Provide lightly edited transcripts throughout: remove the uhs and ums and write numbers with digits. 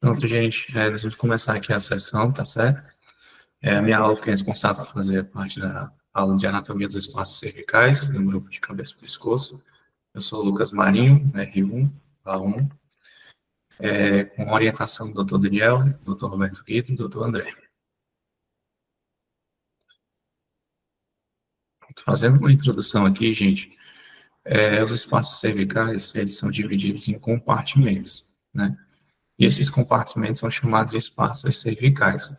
Pronto, gente, nós vamos começar aqui a sessão, tá certo? A minha aula fica responsável por fazer parte da aula de anatomia dos espaços cervicais, do grupo de cabeça e pescoço. Eu sou o Lucas Marinho, R1, A1, com orientação do Dr. Daniel, Dr. Roberto Guido e Dr. André. Fazendo uma introdução aqui, gente, os espaços cervicais, eles são divididos em compartimentos, né? E esses compartimentos são chamados de espaços cervicais.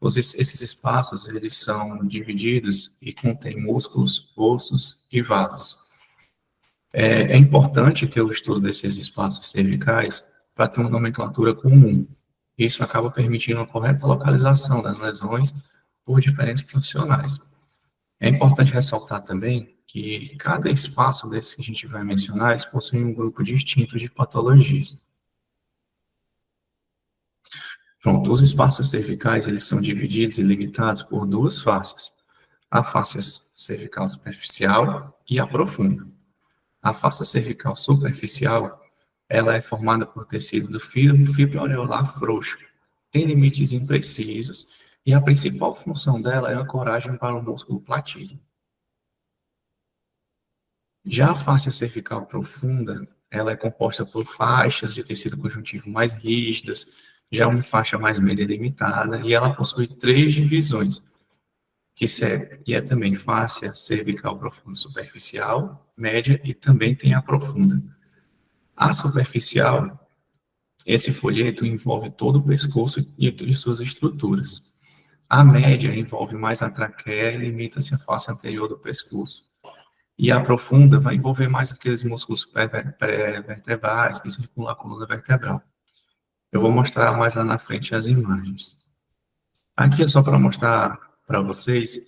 Esses espaços, eles são divididos e contêm músculos, ossos e vasos. É importante ter o estudo desses espaços cervicais para ter uma nomenclatura comum. Isso acaba permitindo a correta localização das lesões por diferentes profissionais. É importante ressaltar também que cada espaço desse que a gente vai mencionar, eles possuem um grupo distinto de patologias. Pronto, os espaços cervicais, eles são divididos e limitados por duas faces. A face cervical superficial e a profunda. A face cervical superficial, ela é formada por tecido do fibro areolar frouxo, tem limites imprecisos, e a principal função dela é a ancoragem para o músculo platídio. Já a face cervical profunda, ela é composta por faixas de tecido conjuntivo mais rígidas, já uma faixa mais bem delimitada, e ela possui três divisões, que é também face cervical profunda superficial, média e também tem a profunda. A superficial, esse folheto envolve todo o pescoço e suas estruturas. A média envolve mais a traqueia e limita-se à face anterior do pescoço. E a profunda vai envolver mais aqueles músculos pré-vertebrais que circulam a coluna vertebral. Eu vou mostrar mais lá na frente as imagens. Aqui é só para mostrar para vocês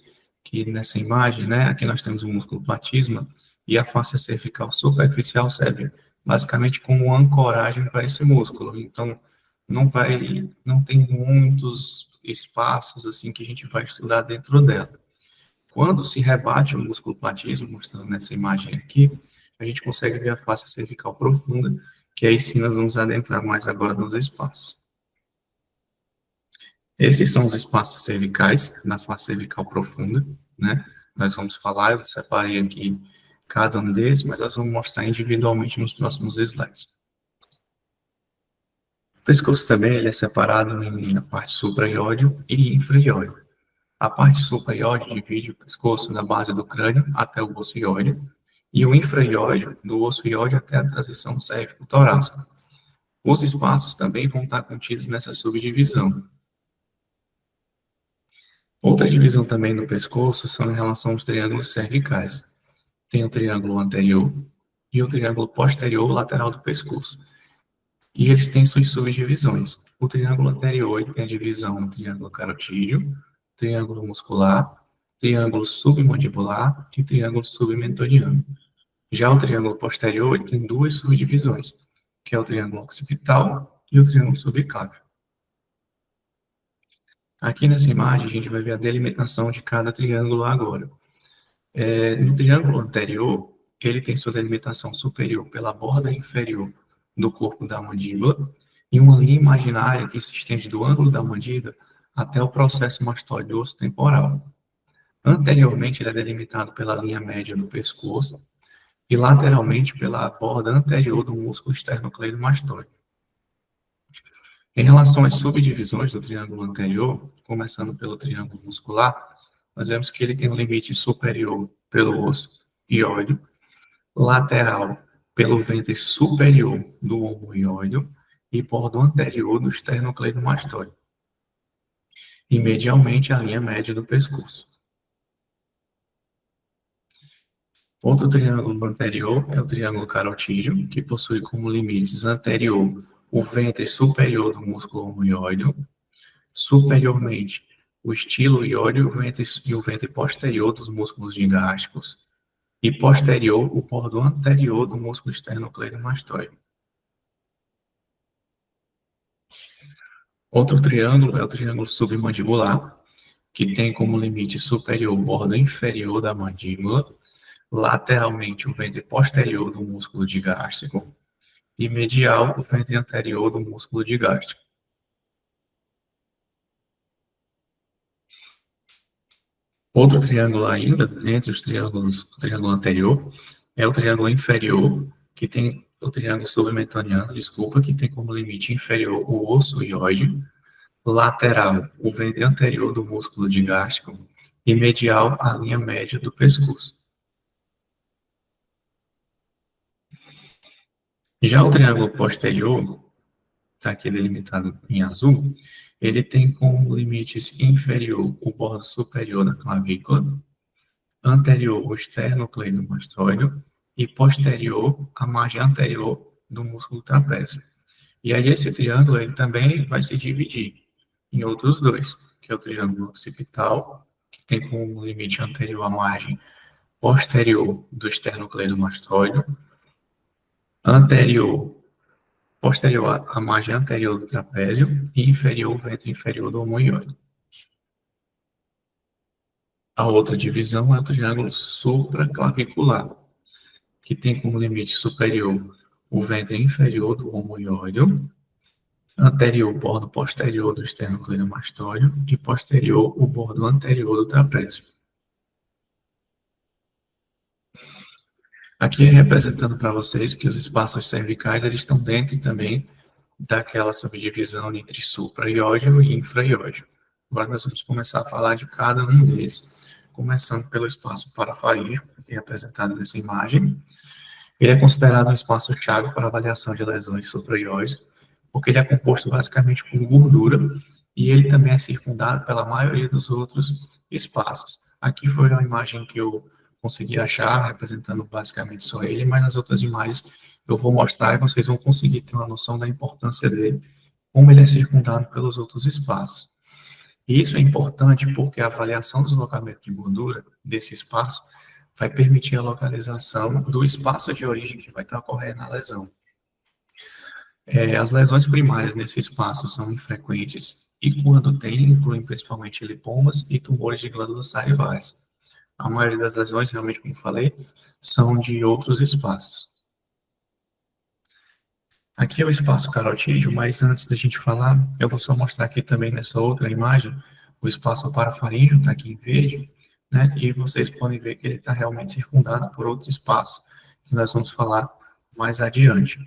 que nessa imagem, né, aqui nós temos o músculo platisma e a face cervical superficial serve basicamente como ancoragem para esse músculo. Então, não tem muitos espaços assim que a gente vai estudar dentro dela. Quando se rebate o músculo platismo, mostrando nessa imagem aqui, a gente consegue ver a face cervical profunda, que aí sim nós vamos adentrar mais agora nos espaços. Esses são os espaços cervicais, na face cervical profunda, né? Nós vamos falar, eu separei aqui cada um deles, mas nós vamos mostrar individualmente nos próximos slides. O pescoço também ele é separado em a parte supraioide e infraióide. A parte supraioide divide o pescoço da base do crânio até o osso ióide, e o infraióide, do osso ióide até a transição cérvico-torácica. Os espaços também vão estar contidos nessa subdivisão. Outra divisão também no pescoço são em relação aos triângulos cervicais. Tem o triângulo anterior e o triângulo posterior lateral do pescoço. E eles têm suas subdivisões. O triângulo anterior tem a divisão triângulo carotídeo, triângulo muscular, triângulo submandibular e triângulo submentoriano. Já o triângulo posterior tem duas subdivisões, que é o triângulo occipital e o triângulo subclávio. Aqui nessa imagem a gente vai ver a delimitação de cada triângulo agora. No triângulo anterior, ele tem sua delimitação superior pela borda inferior do corpo da mandíbula e uma linha imaginária que se estende do ângulo da mandíbula até o processo mastoide do osso temporal. Anteriormente, ele é delimitado pela linha média do pescoço e lateralmente pela borda anterior do músculo esternocleidomastoide. Em relação às subdivisões do triângulo anterior, começando pelo triângulo muscular, nós vemos que ele tem um limite superior pelo osso ióide, lateral pelo ventre superior do ombro ióide e bordo anterior do esternocleidomastoide, e medialmente a linha média do pescoço. Outro triângulo anterior é o triângulo carotídeo, que possui como limites anterior o ventre superior do músculo omoióide, superiormente o estiloióide e o ventre posterior dos músculos digástricos, e posterior o bordo anterior do músculo esternocleidomastoide. Outro triângulo é o triângulo submandibular, que tem como limite superior o bordo inferior da mandíbula, lateralmente o ventre posterior do músculo digástrico e medial o ventre anterior do músculo digástrico. Outro triângulo ainda, entre os triângulos, o triângulo anterior, é o triângulo inferior, que tem o triângulo submentoniano, desculpa, que tem como limite inferior o osso ióide, lateral, o ventre anterior do músculo digástrico, e medial, a linha média do pescoço. Já o triângulo posterior, está aqui delimitado em azul, ele tem como limites inferior o bordo superior da clavícula, anterior o esternocleidomastoide e posterior a margem anterior do músculo trapézio. E aí esse triângulo ele também vai se dividir em outros dois, que é o triângulo occipital, que tem como limite anterior a margem posterior do esternocleidomastoide, anterior posterior à margem anterior do trapézio e inferior ao ventre inferior do homoióide. A outra divisão é o triângulo supraclavicular, que tem como limite superior o ventre inferior do homoióide, anterior o bordo posterior do esternocleidomastoide e posterior o bordo anterior do trapézio. Aqui representando para vocês que os espaços cervicais eles estão dentro também daquela subdivisão entre supra-iódio e infra-iódio. Agora nós vamos começar a falar de cada um deles, começando pelo espaço parafaríngeo, que é representado nessa imagem. Ele é considerado um espaço-chave para avaliação de lesões supra-ióides, porque ele é composto basicamente por gordura e ele também é circundado pela maioria dos outros espaços. Aqui foi a imagem que eu consegui achar, representando basicamente só ele, mas nas outras imagens eu vou mostrar e vocês vão conseguir ter uma noção da importância dele, como ele é circundado pelos outros espaços. E isso é importante porque a avaliação do deslocamento de gordura desse espaço vai permitir a localização do espaço de origem que vai estar ocorrendo na lesão. As lesões primárias nesse espaço são infrequentes e, quando tem, incluem principalmente lipomas e tumores de glândulas salivares. A maioria das lesões, realmente, como falei, são de outros espaços. Aqui é o espaço carotídeo, mas antes da gente falar, eu vou só mostrar aqui também nessa outra imagem, o espaço parafaríngeo está aqui em verde, né? E vocês podem ver que ele está realmente circundado por outros espaços, que nós vamos falar mais adiante.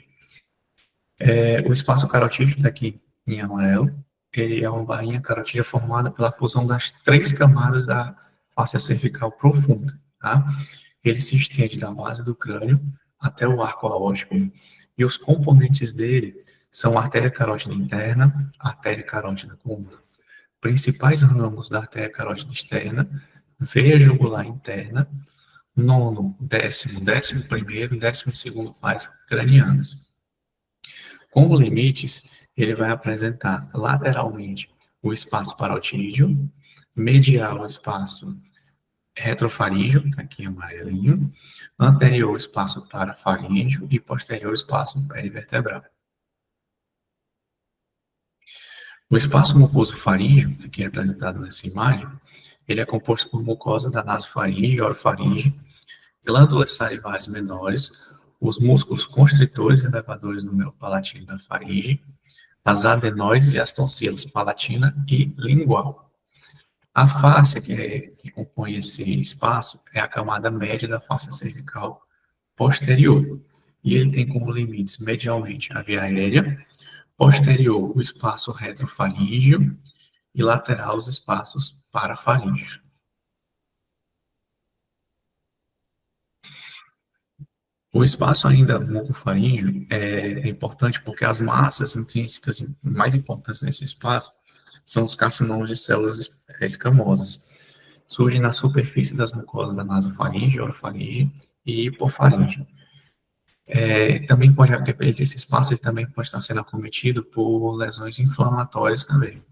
O espaço carotídeo está aqui em amarelo, ele é uma bainha carotídea formada pela fusão das três camadas da face cervical profunda, tá? Ele se estende da base do crânio até o arco aórtico, e os componentes dele são a artéria carótida interna, a artéria carótida comum, principais ramos da artéria carótida externa, veia jugular interna, nono, décimo, 11º e 12º pares cranianos. Como limites, ele vai apresentar lateralmente o espaço parotídeo, medial o espaço retrofaríngeo, tá aqui em amarelinho, anterior o espaço parafaríngeo e posterior o espaço perivertebral. O espaço mucoso faríngeo, aqui representado nessa imagem, ele é composto por mucosa da nasofaringe e orofaringe, glândulas salivares menores, os músculos constritores e elevadores do mel palatino da faringe, as adenoides e as tonsilas palatina e lingual. A face que compõe esse espaço é a camada média da face cervical posterior, e ele tem como limites medialmente a via aérea, posterior o espaço retrofaríngeo e lateral os espaços parafaríngeos. O espaço ainda mucofaríngeo é importante porque as massas intrínsecas mais importantes nesse espaço são os carcinomas de células escamosas. Surgem na superfície das mucosas da nasofaringe, orofaringe e hipofaringe. Também pode, esse espaço ele também pode estar sendo acometido por lesões inflamatórias também.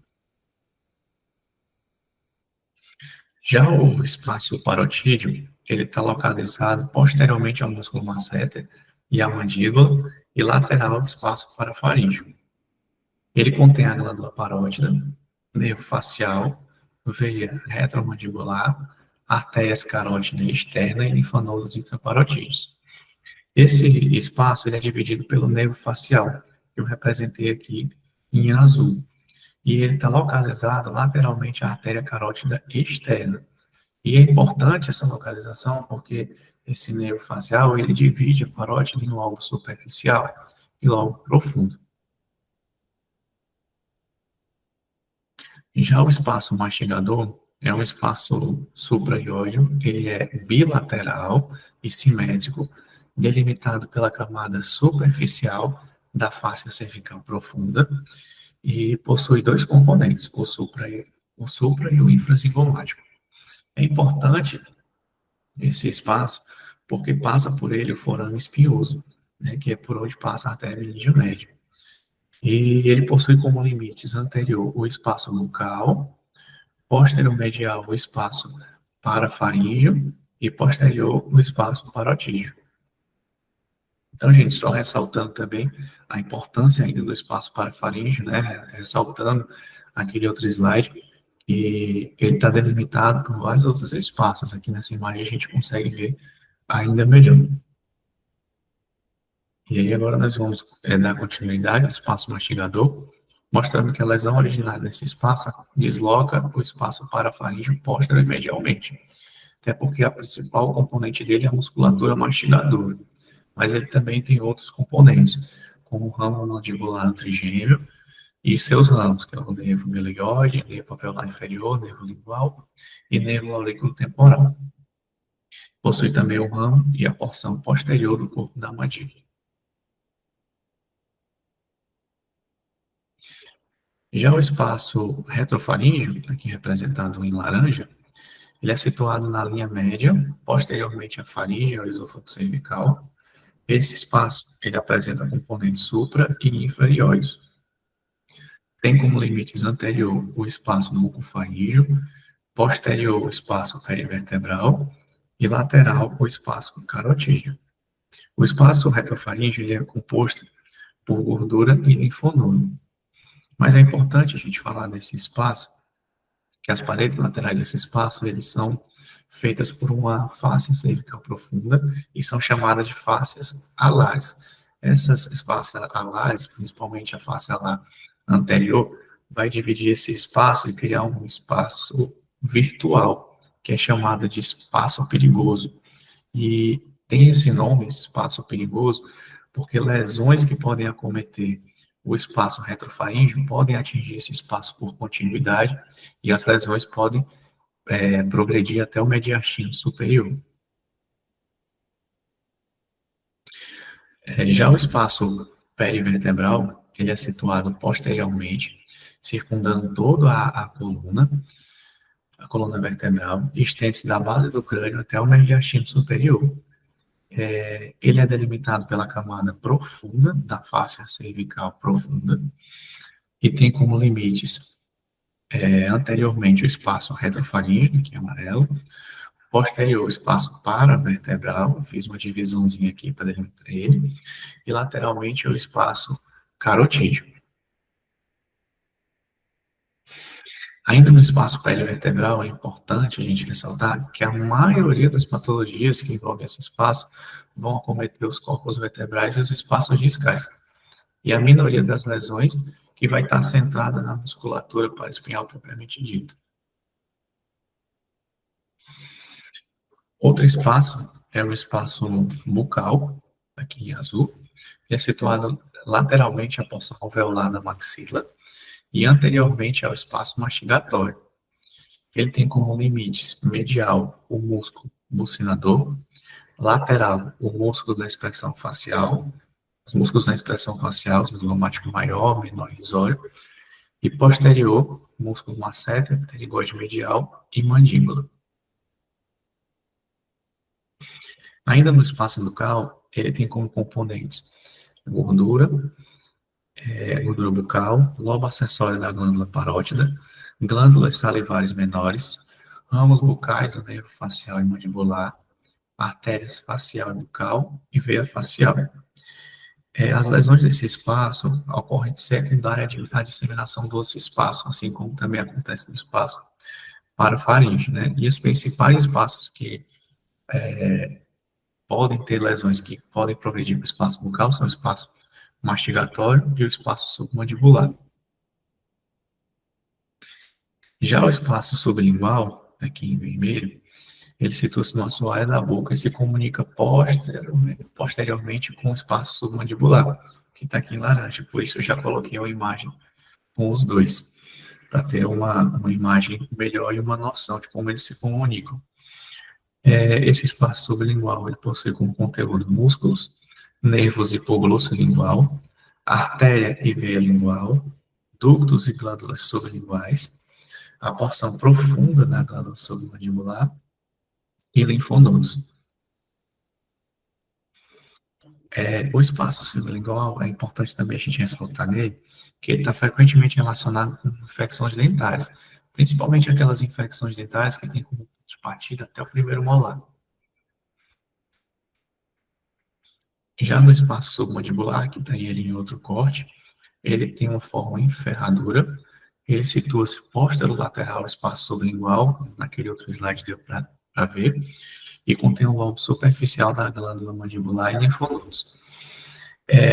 Já o espaço parotídeo, ele está localizado posteriormente ao músculo masseter e à mandíbula e lateral ao espaço parafaríngeo. Ele contém a glândula parótida, nervo facial, veia retromandibular, artérias carótida externa e linfonodos intraparotídeos. Esse espaço ele é dividido pelo nervo facial, que eu representei aqui em azul, e ele está localizado lateralmente à artéria carótida externa. E é importante essa localização porque esse nervo facial, ele divide a parótida em lobo superficial e lobo profundo. Já o espaço mastigador é um espaço supraiódeo, ele é bilateral e simétrico, delimitado pela camada superficial da face cervical profunda e possui dois componentes, o supra e o infrazingomático. É importante esse espaço porque passa por ele o forame espinhoso, né, que é por onde passa a artéria meningia média. E ele possui como limites anterior o espaço bucal, posterior medial o espaço parafaríngeo e posterior o espaço parotídeo. Então, gente, só ressaltando também a importância ainda do espaço parafaríngeo, né? Ressaltando aquele outro slide, e ele está delimitado por vários outros espaços. Aqui nessa imagem a gente consegue ver ainda melhor. E aí agora nós vamos dar continuidade ao espaço mastigador, mostrando que a lesão originária nesse espaço desloca o espaço parafaríngeo posterior e medialmente. Até porque a principal componente dele é a musculatura mastigadora, mas ele também tem outros componentes, como o ramo mandibular trigêmeo e seus ramos, que é o nervo milioide, nervo alveolar inferior, nervo lingual e nervo aurículo temporal. Possui também o ramo e a porção posterior do corpo da mandíbula. Já o espaço retrofaríngeo, aqui representado em laranja, ele é situado na linha média, posteriormente à faringe e ao esôfago cervical. Esse espaço, ele apresenta componentes supra e infra-ióides. Tem como limites anterior o espaço bucofaríngeo, posterior o espaço perivertebral e lateral o espaço carotídeo. O espaço retrofaríngeo ele é composto por gordura e linfonodo. Mas é importante a gente falar desse espaço, que as paredes laterais desse espaço, eles são feitas por uma face cervical profunda e são chamadas de faces alares. Essas faces alares, principalmente a face alar anterior, vai dividir esse espaço e criar um espaço virtual, que é chamado de espaço perigoso. E tem esse nome, espaço perigoso, porque lesões que podem acometer o espaço retrofaríngeo podem atingir esse espaço por continuidade e as lesões podem progredir até o mediastino superior. Já o espaço perivertebral, ele é situado posteriormente, circundando toda a coluna vertebral, e estende-se da base do crânio até o mediastino superior. Ele é delimitado pela camada profunda da face cervical profunda e tem como limites anteriormente o espaço retrofaríngeo, que é amarelo, posterior o espaço paravertebral, fiz uma divisãozinha aqui para delimitar ele, e lateralmente o espaço carotídeo. Ainda no espaço perivertebral, é importante a gente ressaltar que a maioria das patologias que envolvem esse espaço vão acometer os corpos vertebrais e os espaços discais. E a minoria das lesões que vai estar centrada na musculatura paraespinhal propriamente dita. Outro espaço é o espaço bucal, aqui em azul. Ele é situado lateralmente à porção alveolar da maxila e anteriormente ao espaço mastigatório. Ele tem como limites medial o músculo bucinador, lateral o músculo da expressão facial, os músculos da expressão facial, o zigomático maior, menor e risório, e posterior, músculo masseter, pterigóide medial e mandíbula. Ainda no espaço bucal, ele tem como componentes gordura, gordura bucal, lobo acessório da glândula parótida, glândulas salivares menores, ramos bucais do nervo facial e mandibular, artérias facial e bucal e veia facial. As lesões desse espaço ocorrem secundária à disseminação do espaço, assim como também acontece no espaço parafaríngeo, né? E os principais espaços que podem ter lesões que podem progredir para o espaço bucal são o espaço mastigatório e o espaço submandibular. Já o espaço sublingual, aqui em vermelho, Ele situa-se no assoalho da boca e se comunica posteriormente com o espaço submandibular, que está aqui em laranja. Por isso eu já coloquei uma imagem com os dois, para ter uma imagem melhor e uma noção de como eles se comunicam. Esse espaço sublingual ele possui como conteúdo músculos, nervos hipoglossolingual, artéria e veia lingual, ductos e glândulas sublinguais, a porção profunda da glândula submandibular e linfonodos. O espaço sublingual é importante também a gente ressaltar nele, que ele está frequentemente relacionado com infecções dentárias, principalmente aquelas infecções dentárias que têm como ponto de partida até o primeiro molar. Já no espaço submandibular, que tem ele em outro corte, ele tem uma forma em ferradura, ele situa-se posterolateral ao espaço sublingual, naquele outro slide deu para ver, e contém o lobo superficial da glândula mandibular e linfonodos.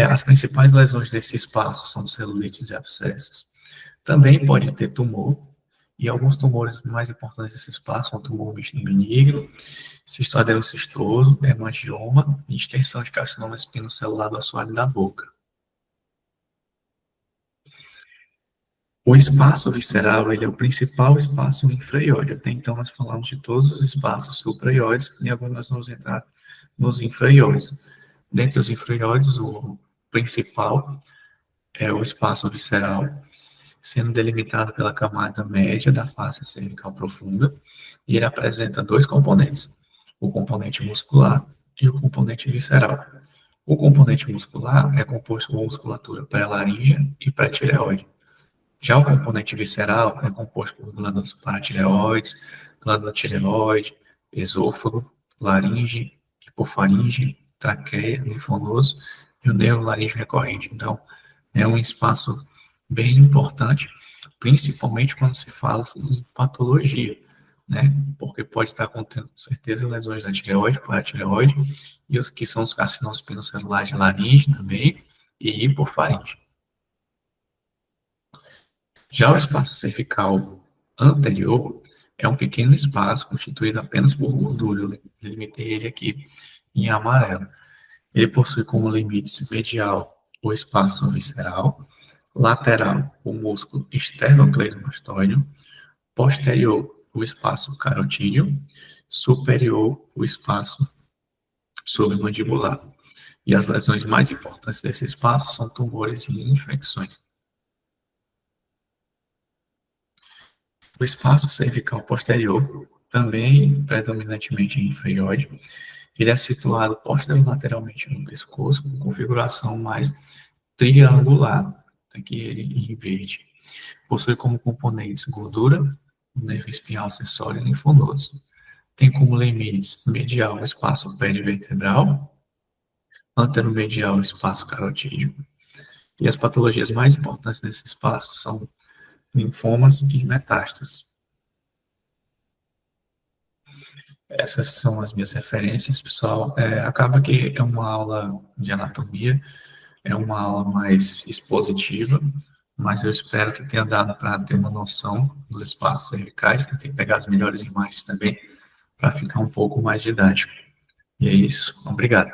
As principais lesões desse espaço são celulites e abscessos. Também pode ter tumor, e alguns tumores mais importantes desse espaço são tumor benigno, cistoadenoma cistoso, hemangioma e extensão de carcinoma espinocelular do assoalho da boca. O espaço visceral ele é o principal espaço infra-ióide. Até então nós falamos de todos os espaços supra-ióides e agora nós vamos entrar nos infra-ióides. Dentre os infra-ióides, o principal é o espaço visceral, sendo delimitado pela camada média da face cervical profunda, e ele apresenta dois componentes, o componente muscular e o componente visceral. O componente muscular é composto por musculatura pré-laríngea e pré-tireoide. Já o componente visceral é composto por glândulas paratireoides, glândula tireoide, esôfago, laringe, hipofaringe, traqueia, linfonodos e o nervo laríngeo recorrente. Então, é um espaço bem importante, principalmente quando se fala em patologia, né? Porque pode estar contendo, com certeza, lesões da tireoide, paratireoide, e os que são os carcinomas espinocelulares de laringe também, e hipofaringe. Já o espaço cervical anterior é um pequeno espaço constituído apenas por gordura. Eu delimitei ele aqui em amarelo. Ele possui como limites medial o espaço visceral, lateral o músculo esternocleidomastoideo, posterior o espaço carotídeo, superior o espaço submandibular. E as lesões mais importantes desse espaço são tumores e infecções. O espaço cervical posterior, também predominantemente inferior, ele é situado posterolateralmente no pescoço, com configuração mais triangular, aqui ele em verde. Possui como componentes gordura, nervo espinhal acessório e linfonodos. Tem como limites medial o espaço perivertebral, anteromedial o espaço carotídeo. E as patologias mais importantes nesse espaço são linfomas e metástases. Essas são as minhas referências, pessoal. Acaba que é uma aula de anatomia, é uma aula mais expositiva, mas eu espero que tenha dado para ter uma noção dos espaços cervicais. Tentei pegar as melhores imagens também para ficar um pouco mais didático. E é isso. Obrigado.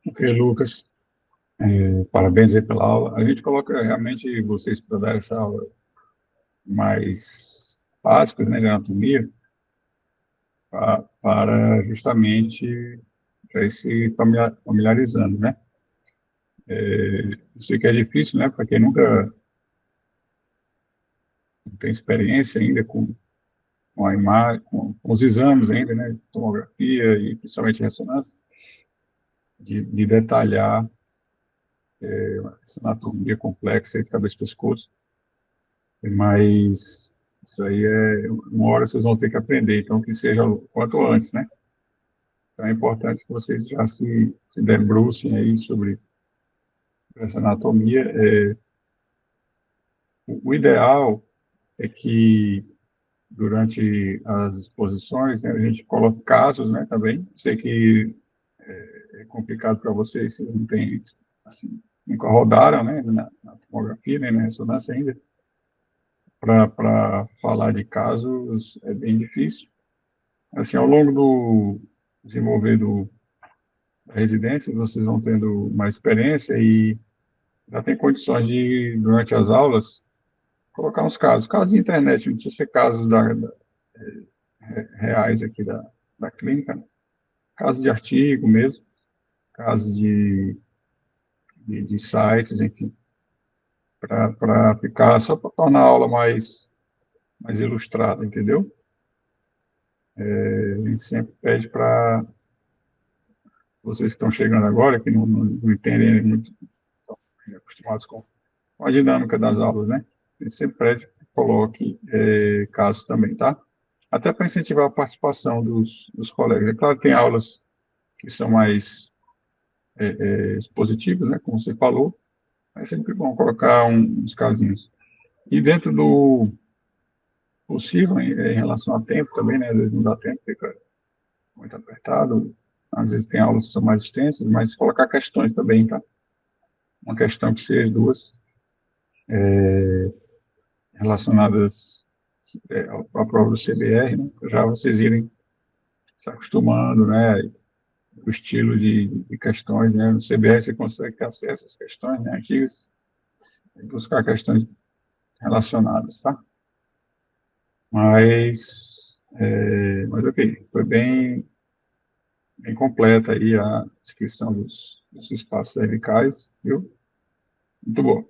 Ok, Lucas. Parabéns aí pela aula. A gente coloca realmente vocês para dar essa aula mais básicas, né, de anatomia, para justamente para ir se familiarizando, né? Eu sei que é difícil, né, para quem nunca tem experiência ainda com a imagem, com os exames ainda, né, tomografia e principalmente ressonância, de detalhar essa anatomia complexa de cabeça e pescoço, mas isso aí uma hora vocês vão ter que aprender, então que seja o quanto antes, né? Então é importante que vocês já se debrucem aí sobre essa anatomia. O ideal é que durante as exposições, né, a gente coloque casos, né, também. Sei que é complicado para vocês, vocês não têm, assim, nunca rodaram, né, na tomografia, nem na ressonância ainda, para falar de casos é bem difícil. Assim, ao longo do desenvolver da residência, vocês vão tendo mais experiência e já tem condições de, durante as aulas, colocar uns casos de internet, não precisa ser casos reais aqui da clínica, né? Casos de artigo mesmo, casos de sites, enfim, para ficar, só para tornar a aula mais ilustrada, entendeu? A gente sempre pede para vocês que estão chegando agora, que não entendem muito, estão acostumados com a dinâmica das aulas, né? A gente sempre pede que coloque casos também, tá? Até para incentivar a participação dos colegas. É claro que tem aulas que são mais expositivas, né? Como você falou, é sempre bom colocar uns casinhos. E dentro do possível, em relação a tempo também, né? Às vezes não dá tempo, fica muito apertado. Às vezes tem aulas que são mais extensas, mas colocar questões também, tá? Uma questão que seja duas relacionadas à prova do CBR, né? Já vocês irem se acostumando, né? O estilo de questões, né? No CBR você consegue ter acesso às questões, né? Antigas, e buscar questões relacionadas, tá? Mas ok, foi bem completa aí a descrição dos espaços cervicais, viu? Muito bom.